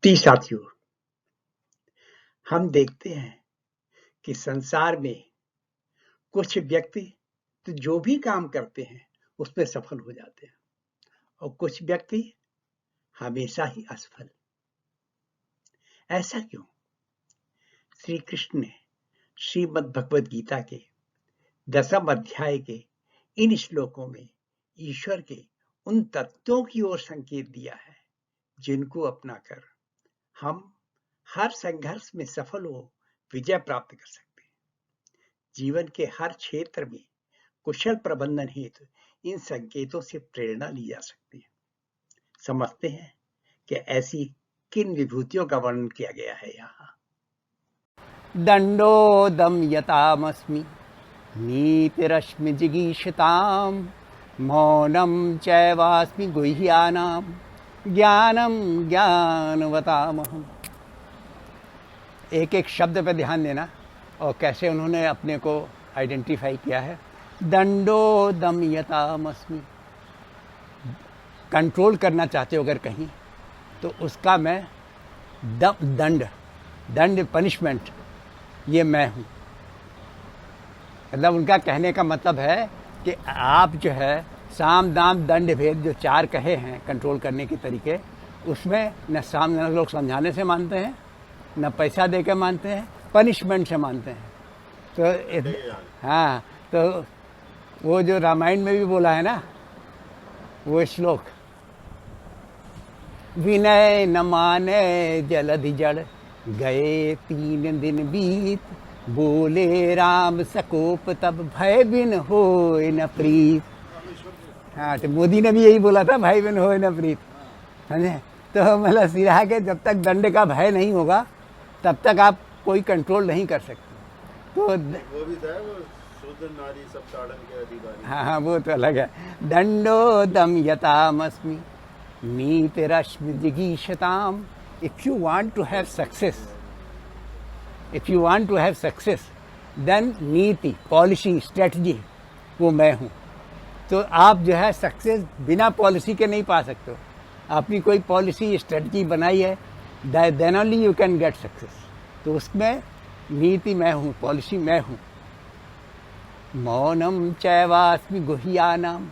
प्रिय साथियों, हम देखते हैं कि संसार में कुछ व्यक्ति तो जो भी काम करते हैं उसमें सफल हो जाते हैं और कुछ व्यक्ति हमेशा ही असफल। ऐसा क्यों? श्री कृष्ण ने श्रीमद् भगवद गीता के 10वें अध्याय के इन श्लोकों में ईश्वर के उन तत्वों की ओर संकेत दिया है जिनको अपनाकर हम हर संघर्ष में सफल हो विजय प्राप्त कर सकते हैं। जीवन के हर क्षेत्र में कुशल प्रबंधन हेतु इन संकेतों से प्रेरणा ली जा सकती है। समझते हैं कि ऐसी किन विभूतियों का वर्णन किया गया है यहाँ। दंडो दमयतामस्मि नीतिरश्मि जिगीषताम् मौनं चैवास्मि गुह्यानां ज्ञानं ज्ञानवतामहम्। एक एक शब्द पे ध्यान देना और कैसे उन्होंने अपने को आइडेंटिफाई किया है। दंडो दमयतामस्मि, कंट्रोल करना चाहते हो अगर कहीं तो उसका मैं दंड पनिशमेंट, ये मैं हूँ। मतलब उनका कहने का मतलब है कि आप जो है साम दाम दंड भेद जो चार कहे हैं कंट्रोल करने के तरीके, उसमें न सामने लोग समझाने से मानते हैं, न पैसा दे के मानते हैं, पनिशमेंट से मानते हैं। तो हाँ, तो वो जो रामायण में भी बोला है ना वो श्लोक, विनय न माने जलधि जड़ गए 3 दिन बीत, बोले राम सकोप तब भय बिन होय न प्रीत। हाँ, तो मोदी ने भी यही बोला था, भय बिन होय न प्रीत, समझे? तो मतलब सीधा के जब तक दंड का भय नहीं होगा तब तक आप कोई कंट्रोल नहीं कर सकते। तो वो भी था, वो शूद्र नारी सब ताड़न के अधिकारी। हाँ, वो तो अलग है। दंडो दमयतामस्मि नीतिरश्मि जिगीषताम्। If you want to have success, then नीति, पॉलिसी, स्ट्रेटजी, वो मैं हूँ। तो आप जो है सक्सेस बिना पॉलिसी के नहीं पा सकते हो। आपने कोई पॉलिसी स्ट्रेटजी बनाई है, then only you can get success. तो उसमें नीति मैं हूँ, पॉलिसी मैं हूँ। मौनम चैवास्मि गुह्यानाम,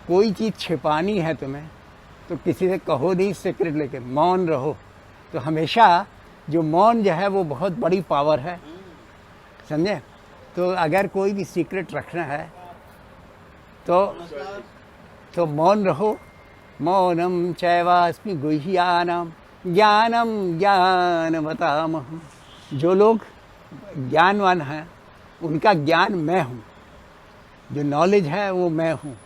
कोई चीज़ छिपानी है तुम्हें तो किसी से कहो नहीं, सीक्रेट लेके मौन रहो। तो हमेशा जो मौन जो है वो बहुत बड़ी पावर है, समझे? तो अगर कोई भी सीक्रेट रखना है तो मौन रहो। मौनम चैवास्मि गुह्यानाम ज्ञानम ज्ञानवतामहम्। जो लोग ज्ञानवान हैं उनका ज्ञान मैं हूँ, जो नॉलेज है वो मैं हूँ।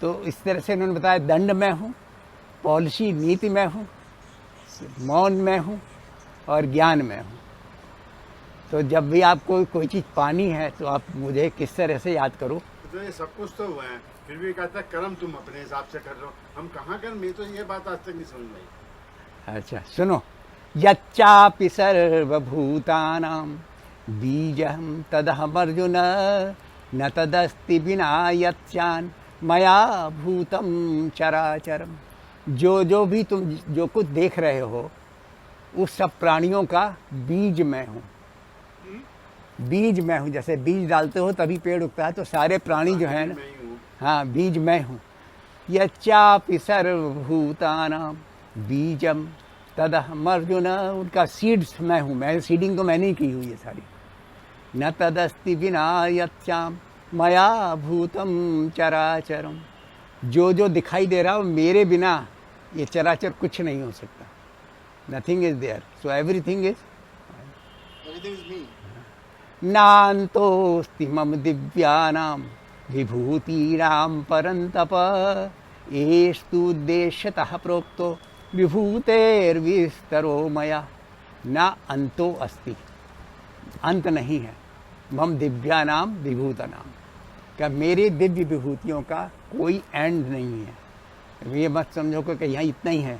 तो इस तरह से उन्होंने बताया, दंड मैं हूँ, पॉलिसी नीति में हूँ, मौन में हूँ और ज्ञान में हूँ। तो जब भी आपको कोई चीज़ पानी है तो आप मुझे किस तरह से याद करो। तो ये सब कुछ तो हुआ है, फिर भी कहता है कर्म तुम अपने हिसाब से कर रहे हो, हम कहाँ कर? मैं तो ये बात आज तक नहीं समझ में आई। अच्छा सुनो, यच्चापि सर्वभूतानां बीजं तदहम् अर्जुन न तदस्ति विना यच्चान् मया भूतं चराचरम्। जो भी तुम जो कुछ देख रहे हो उस सब प्राणियों का बीज मैं हूँ। बीज मैं हूँ, जैसे बीज डालते हो तभी पेड़ उगता है, तो सारे प्राणी जो है ना, हाँ, बीज मैं हूँ। यच्चापि सर्वभूतानां बीजम तदहम् अर्जुन, उनका सीड्स मैं हूँ। मैं सीडिंग तो मैंने ही की हुई है सारी। न तदस्ति विना यच्चाम मया भूतम चराचरम, जो दिखाई दे रहा हो मेरे बिना ये चराचर कुछ नहीं हो सकता। Nothing is there, so everything is me. नान्तोऽस्ति मम दिव्यानां विभूतीनां परन्तप, एस्तु उद्देश्यतः प्रोक्तो विभूतेर्विस्तरो मया। न अंतो अस्ति, अंत नहीं है, मम दिव्यानां विभूतानां, क्या मेरे दिव्य विभूतियों का कोई एंड नहीं है। ये मत समझो कि यहाँ इतना ही है।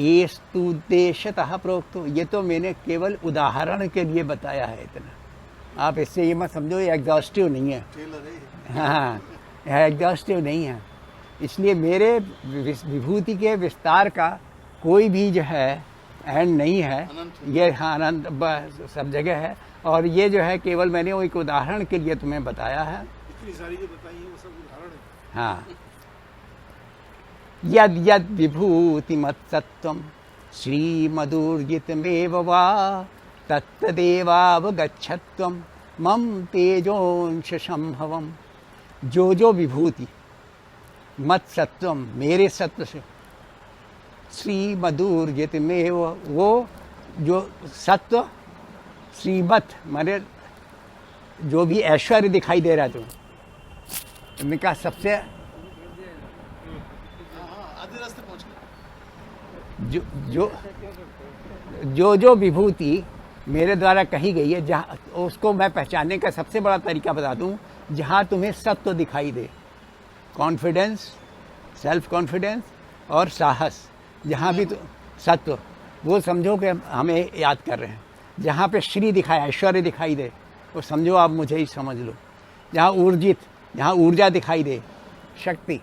एस्तु उद्देश्यतः प्रोक्तो, ये तो मैंने केवल उदाहरण के लिए बताया है इतना। आप इससे ये मत समझो ये एग्जॉस्टिव नहीं है। हाँ, यह एग्जॉस्टिव नहीं है। इसलिए मेरे विभूति के विस्तार का कोई भी जो है एंड नहीं है, अनंत ये हाँ अनंत सब जगह है। और ये जो है केवल मैंने वो एक उदाहरण के लिए तुम्हें बताया है। इतनी सारी जो बताई है वो सब उदाहरण है। हाँ, यद यद विभूतिमत्सत्त्वं श्रीमधुर्जितमेव वा तत्तदेवावगच्छत्वं मम तेजोंश संभवम। जो विभूति मत्सत्वम मेरे सत्व से, श्रीमधुर्जितमेव वो जो सत्व, श्रीमत माने जो भी ऐश्वर्य दिखाई दे रहा है तुम्हें, इनका सबसे आधे रास्ते पहुंच गए। जो विभूति मेरे द्वारा कही गई है, जहाँ उसको मैं पहचानने का सबसे बड़ा तरीका बता दूं, जहाँ तुम्हें सत्व दिखाई दे, कॉन्फिडेंस, सेल्फ कॉन्फिडेंस और साहस, जहाँ भी तो सत्व, वो समझो कि हमें याद कर रहे हैं। जहाँ पे श्री दिखाया, ऐश्वर्य दिखाई दे, वो समझो आप मुझे ही समझ लो। जहाँ ऊर्जित, जहाँ ऊर्जा दिखाई दे, शक्ति,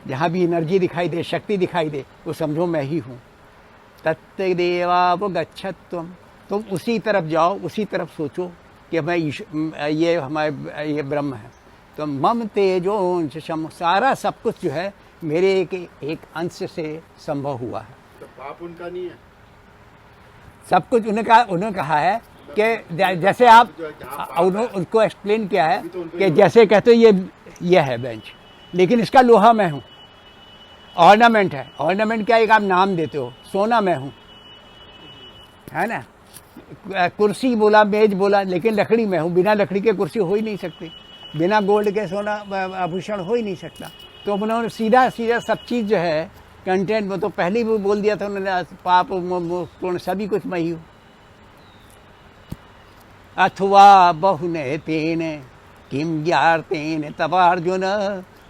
जहाँ भी एनर्जी दिखाई दे, शक्ति दिखाई दे, वो समझो मैं ही हूँ। तत्देवावगच्छत्वम, तुम उसी तरफ जाओ, उसी तरफ सोचो कि मैं ये हमारे ये ब्रह्म है। तो मम तेजोंश सम, सारा सब कुछ जो है मेरे एक अंश से संभव हुआ है। तो पाप उनका नहीं है, सब कुछ उन्होंने कहा है कि जैसे आप उनको एक्सप्लेन किया है कि जैसे कहते ये है बेंच, लेकिन इसका लोहा मैं हूँ, ऑर्नामेंट है। ऑर्नामेंट क्या, एक आप नाम देते हो, सोना मैं हूँ, है ना। कुर्सी बोला, मेज बोला, लेकिन लकड़ी मैं हूँ। बिना लकड़ी के कुर्सी हो ही नहीं सकती, बिना गोल्ड के सोना आभूषण हो ही नहीं सकता। तो उन्होंने सीधा सब चीज़ जो है कंटेंट में तो पहले ही बोल दिया था उन्होंने, पाप पूर्ण सभी कुछ मैं ही हूँ। अथवा बहुने तेन किम ज्ञातेन तवार्जुन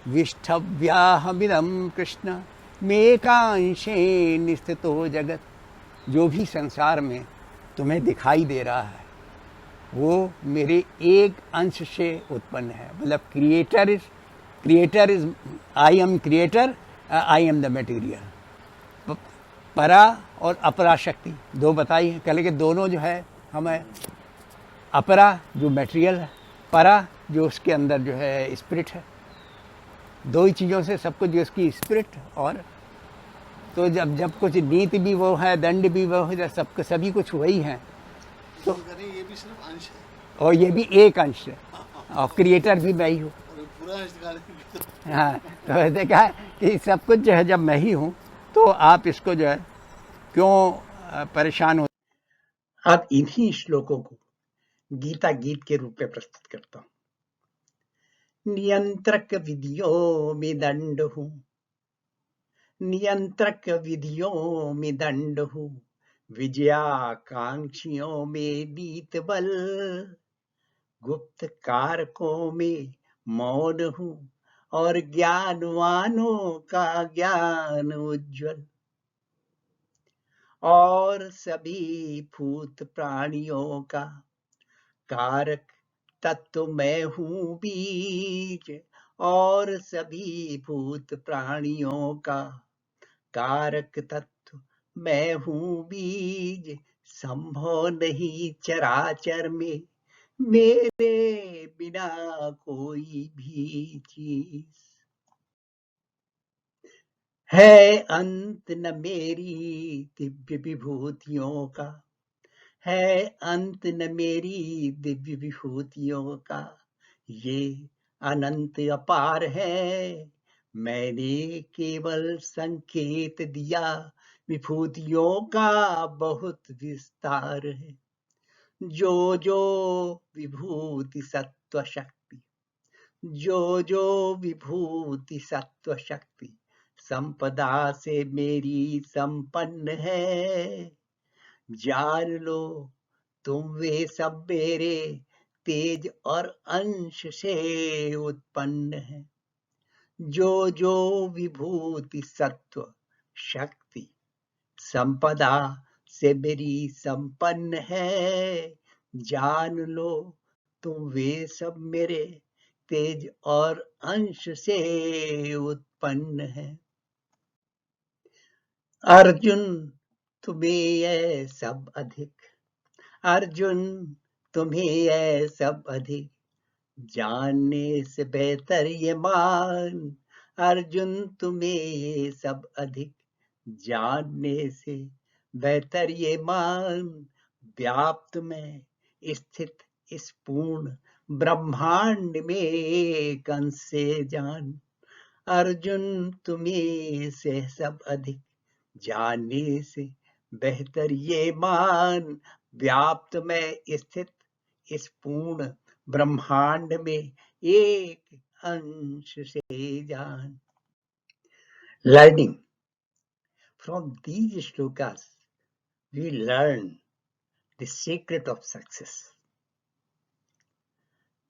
विष्ठव्याहमिदं कृष्ण मेकांशे निस्थितो जगत। जो भी संसार में तुम्हें दिखाई दे रहा है वो मेरे एक अंश से उत्पन्न है। मतलब creator is I am creator, I am the material. परा और अपरा शक्ति दो बताई है, कह कि दोनों जो है हमें, अपरा जो मटेरियल है, परा जो उसके अंदर जो है स्पिरिट है। दो ही चीज़ों से सब कुछ, जो उसकी स्पिरिट और तो जब कुछ नीति भी वो है, दंड भी वो है, सब सभी कुछ वही है। तो ये भी सिर्फ अंश है और ये भी एक अंश है, और क्रिएटर भी मैं ही हूँ। पूरा अंश हाँ, तो देखा कि सब कुछ जो है जब मैं ही हूँ, तो आप इसको जो है क्यों परेशान हो। अब इन्हीं श्लोकों को गीता गीत के रूप में प्रस्तुत करता हूँ। नियंत्रक विधियों में दंड हूँ, नियंत्रक विधियों में दंड हूँ, विजयाकांक्षियों में नीत बल, गुप्त कारकों में मौन हूँ और ज्ञानवानों का ज्ञान उज्ज्वल, और सभी भूत प्राणियों का कारक तत्व मैं हूँ बीज, और सभी भूत प्राणियों का कारक तत्व मैं हूँ बीज। संभव नहीं चराचर में मेरे बिना कोई भी चीज, है अंत न मेरी दिव्य विभूतियों का, है अंत न मेरी दिव्य विभूतियों का, ये अनंत अपार है, मैंने केवल संकेत दिया, विभूतियों का बहुत विस्तार है। जो विभूति सत्व शक्ति, जो विभूति सत्व शक्ति संपदा से मेरी संपन्न है, जान लो तुम वे सब मेरे तेज और अंश से उत्पन्न है। जो विभूति सत्व शक्ति संपदा से मेरी संपन्न है, जान लो तुम वे सब मेरे तेज और अंश से उत्पन्न है। अर्जुन तुम्हें ये सब अधिक, अर्जुन तुम्हें ये सब अधिक, जानने से बेहतर ये मान, अर्जुन तुम्हें ये सब अधिक, जानने से बेहतर ये मान, व्याप्त में स्थित इस पूर्ण ब्रह्मांड में एक अंश से जान, अर्जुन तुम्हें से सब अधिक, जानने से बेहतर ये मान, व्याप्त में स्थित इस पूर्ण ब्रह्मांड में एक अंश से जान. Learning from these shlokas, we learn the secret of success.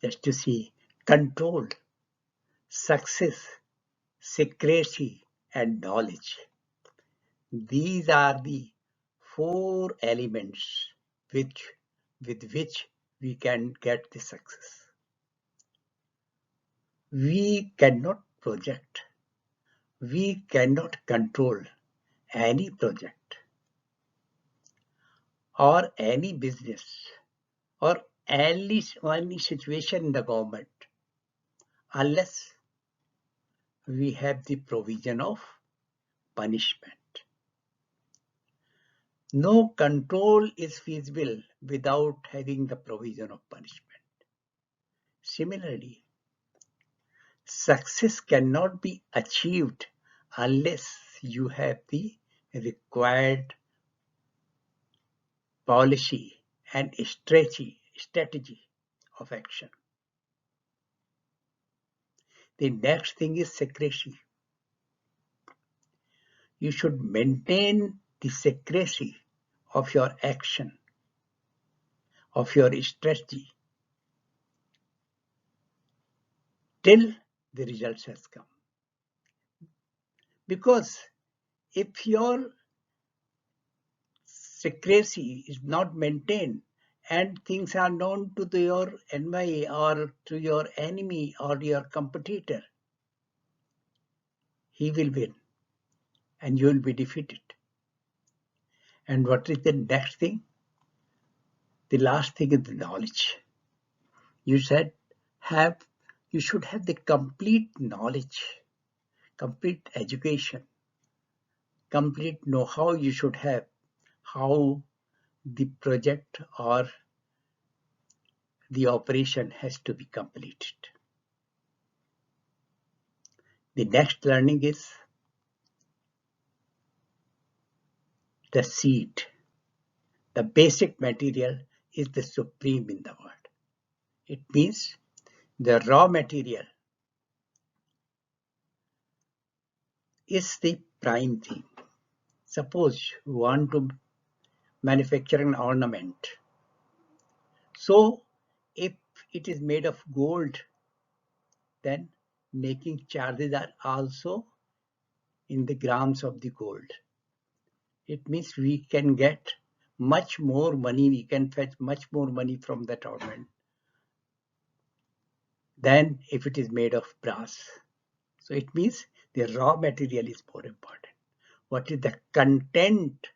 Just to see control, success, secrecy, and knowledge. These are the four elements with which we can get the success. We cannot project, we cannot control any project or any business or any situation in the government unless we have the provision of punishment. No control is feasible without having the provision of punishment. Similarly, success cannot be achieved unless you have the required policy and strategy of action. The next thing is secrecy. You should maintain the secrecy of your action, of your strategy, till the results has come. Because if your secrecy is not maintained and things are known to your enemy or to your enemy or your competitor, he will win and you will be defeated. And what is the next thing? The last thing is the knowledge. You should have the complete knowledge, complete education, complete know-how you should have how the project or the operation has to be completed. The next learning is the seed. The basic material is the supreme in the world. It means the raw material is the prime thing. Suppose you want to manufacture an ornament. So if it is made of gold, then making charges are also in the grams of the gold. It means we can get much more money, we can fetch much more money from that ornament than if it is made of brass. So it means the raw material is more important. What is the content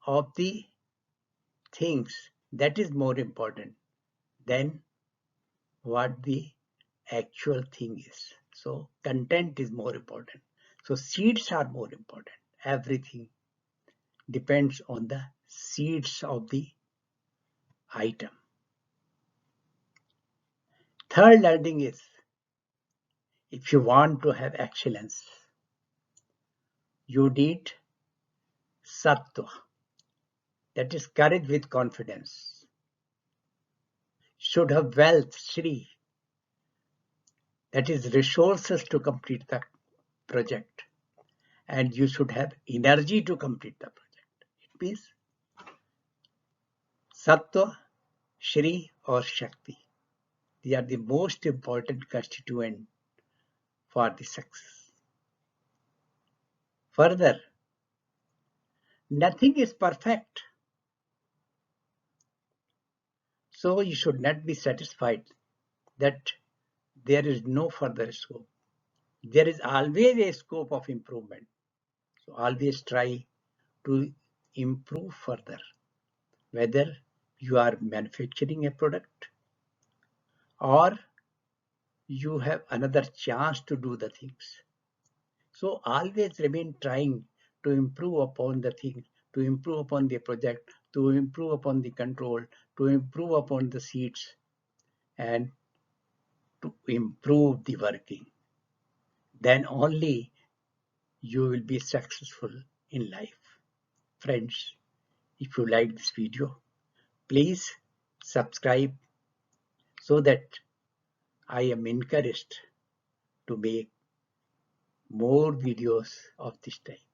of the things, that is more important than what the actual thing is. So content is more important. So seeds are more important. Everything depends on the seeds of the item. Third learning is, if you want to have excellence, you need sattva, that is courage with confidence. Should have wealth, Shri, that is resources to complete the project, and you should have energy to complete the project. It means sattva, Shri or Shakti. They are the most important constituent for the success. Further, nothing is perfect. So you should not be satisfied that there is no further scope. There is always a scope of improvement. So always try to improve further, whether you are manufacturing a product or you have another chance to do the things. So always remain trying to improve upon the thing, to improve upon the project, to improve upon the control, to improve upon the seats, and to improve the working. Then only you will be successful in life. Friends, if you like this video, please subscribe so that I am encouraged to make more videos of this type.